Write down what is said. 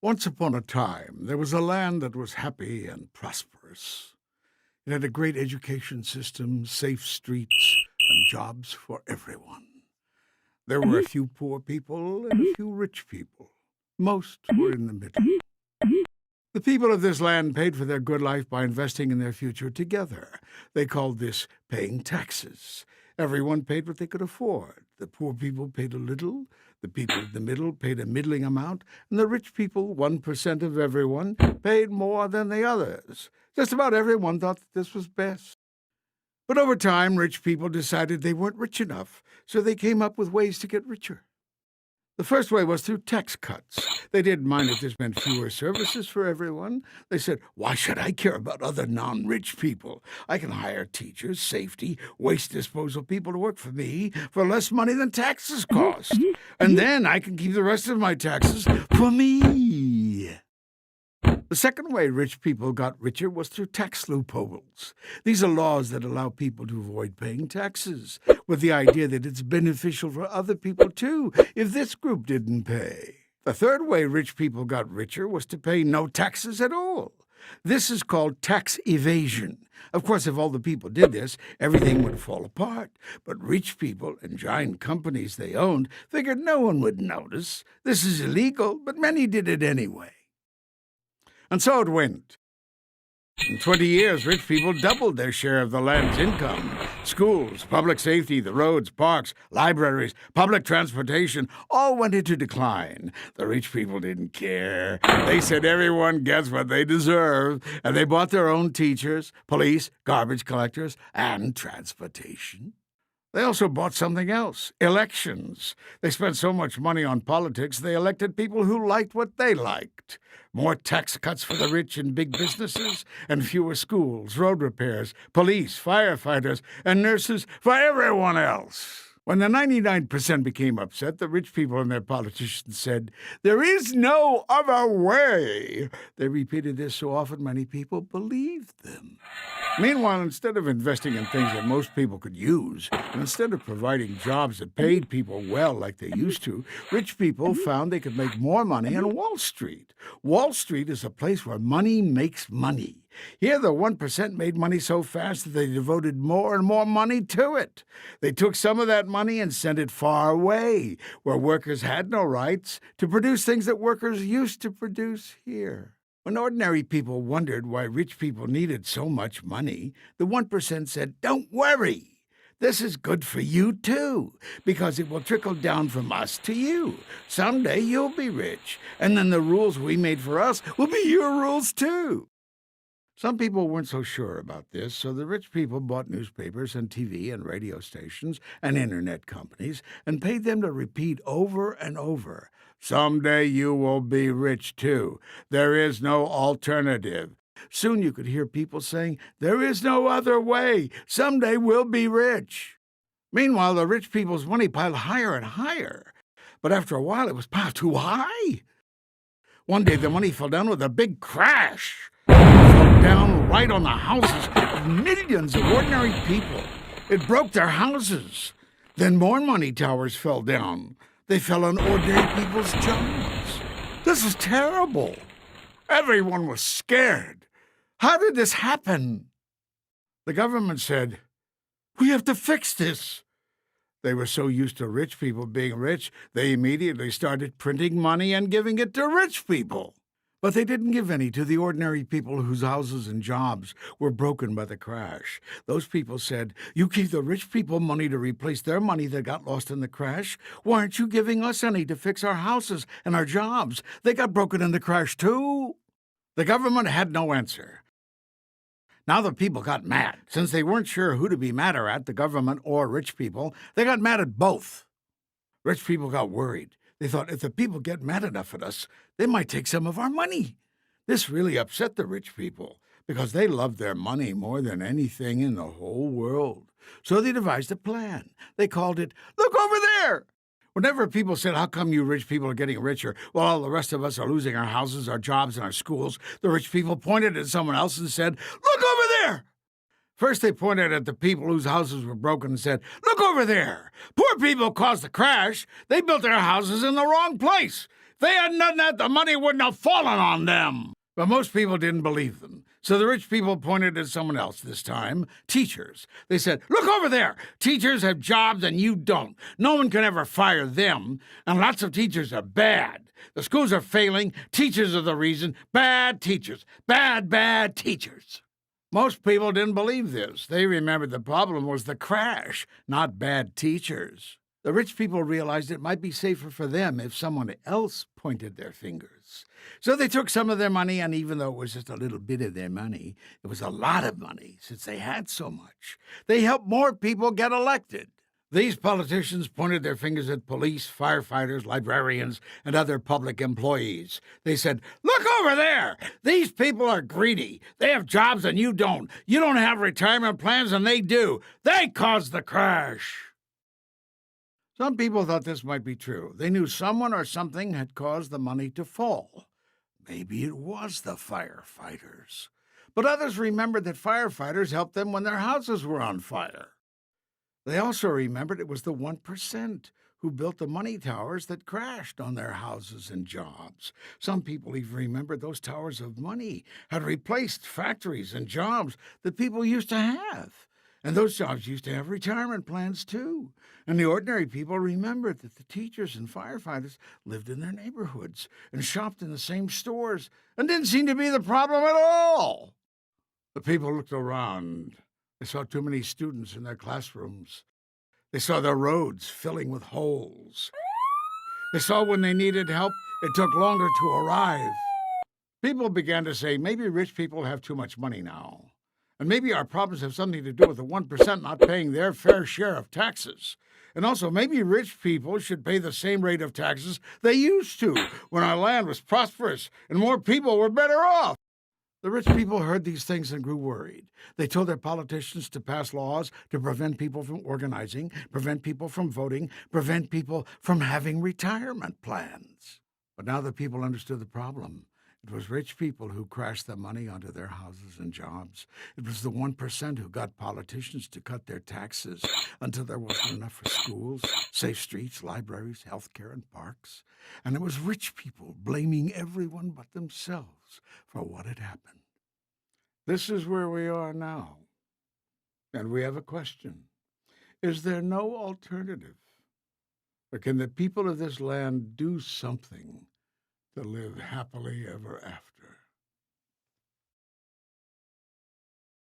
Once upon a time, there was a land that was happy and prosperous. It had a great education system, safe streets, and jobs for everyone. There were a few poor people and a few rich people. Most were in the middle. The people of this land paid for their good life by investing in their future together. They called this paying taxes. Everyone paid what they could afford. The poor people paid a little, the people in the middle paid a middling amount, and the rich people, 1% of everyone, paid more than the others. Just about everyone thought that this was best. But over time, rich people decided they weren't rich enough, so they came up with ways to get richer. The first way was through tax cuts. They didn't mind if this meant fewer services for everyone. They said, why should I care about other non-rich people? I can hire teachers, safety, waste disposal people to work for me for less money than taxes cost. And then I can keep the rest of my taxes for me. The second way rich people got richer was through tax loopholes. These are laws that allow people to avoid paying taxes, with the idea that it's beneficial for other people too, if this group didn't pay. The third way rich people got richer was to pay no taxes at all. This is called tax evasion. Of course, if all the people did this, everything would fall apart. But rich people and giant companies they owned figured no one would notice. This is illegal, but many did it anyway. And so it went. In 20 years, rich people doubled their share of the land's income. Schools, public safety, the roads, parks, libraries, public transportation all went into decline. The rich people didn't care. They said everyone gets what they deserve, and they bought their own teachers, police, garbage collectors, and transportation. They also bought something else, elections. They spent so much money on politics, they elected people who liked what they liked. More tax cuts for the rich and big businesses, and fewer schools, road repairs, police, firefighters, and nurses for everyone else. When the 99% became upset, the rich people and their politicians said, "There is no other way." They repeated this so often many people believed them. Meanwhile, instead of investing in things that most people could use, and instead of providing jobs that paid people well like they used to, rich people found they could make more money on Wall Street. Wall Street is a place where money makes money. Here, the 1% made money so fast that they devoted more and more money to it. They took some of that money and sent it far away, where workers had no rights, to produce things that workers used to produce here. When ordinary people wondered why rich people needed so much money, the 1% said, "Don't worry. This is good for you, too, because it will trickle down from us to you. Someday you'll be rich, and then the rules we made for us will be your rules, too." Some people weren't so sure about this, so the rich people bought newspapers and TV and radio stations and internet companies and paid them to repeat over and over, "Someday you will be rich, too. There is no alternative." Soon you could hear people saying, "There is no other way. Someday we'll be rich." Meanwhile, the rich people's money piled higher and higher. But after a while, it was piled too high. One day, the money fell down with a big crash. It fell down right on the houses of millions of ordinary people. It broke their houses. Then more money towers fell down. They fell on ordinary people's jobs. This is terrible. Everyone was scared. How did this happen? The government said, "We have to fix this." They were so used to rich people being rich, they immediately started printing money and giving it to rich people. But they didn't give any to the ordinary people whose houses and jobs were broken by the crash. Those people said, "You gave the rich people money to replace their money that got lost in the crash. Why aren't you giving us any to fix our houses and our jobs? They got broken in the crash too." The government had no answer. Now the people got mad. Since they weren't sure who to be madder at, the government or rich people, they got mad at both. Rich people got worried. They thought, if the people get mad enough at us, they might take some of our money. This really upset the rich people, because they loved their money more than anything in the whole world. So they devised a plan. They called it, "Look over there!" Whenever people said, "How come you rich people are getting richer while all the rest of us are losing our houses, our jobs, and our schools?" the rich people pointed at someone else and said, "Look over there!" First they pointed at the people whose houses were broken and said, "Look over there! Poor people caused the crash. They built their houses in the wrong place. they hadn't done that, the money wouldn't have fallen on them. But most people didn't believe them. So the rich people pointed at someone else this time, teachers. They said, look over there. Teachers have jobs and you don't. No one can ever fire them. And lots of teachers are bad. The schools are failing. Teachers are the reason. Bad teachers. Bad teachers. Most people didn't believe this. They remembered the problem was the crash, not bad teachers. The rich people realized it might be safer for them if someone else pointed their fingers. So they took some of their money, and even though it was just a little bit of their money, it was a lot of money since they had so much. They helped more people get elected. These politicians pointed their fingers at police, firefighters, librarians, and other public employees. They said, look over there! These people are greedy. They have jobs and you don't. You don't have retirement plans and they do. They caused the crash. Some people thought this might be true. They knew someone or something had caused the money to fall. Maybe it was the firefighters. But others remembered that firefighters helped them when their houses were on fire. They also remembered it was the 1% who built the money towers that crashed on their houses and jobs. Some people even remembered those towers of money had replaced factories and jobs that people used to have. And those jobs used to have retirement plans, too. And the ordinary people remembered that the teachers and firefighters lived in their neighborhoods and shopped in the same stores and didn't seem to be the problem at all. The people looked around. They saw too many students in their classrooms. They saw their roads filling with holes. They saw when they needed help, it took longer to arrive. People began to say, maybe rich people have too much money now. And maybe our problems have something to do with the 1% not paying their fair share of taxes. And also, maybe rich people should pay the same rate of taxes they used to when our land was prosperous and more people were better off. The rich people heard these things and grew worried. They told their politicians to pass laws to prevent people from organizing, prevent people from voting, prevent people from having retirement plans. But now the people understood the problem. It was rich people who crashed the money onto their houses and jobs. It was the 1% who got politicians to cut their taxes until there wasn't enough for schools, safe streets, libraries, health care, and parks. And it was rich people blaming everyone but themselves for what had happened. This is where we are now. And we have a question. Is there no alternative? Or can the people of this land do something to live happily ever after?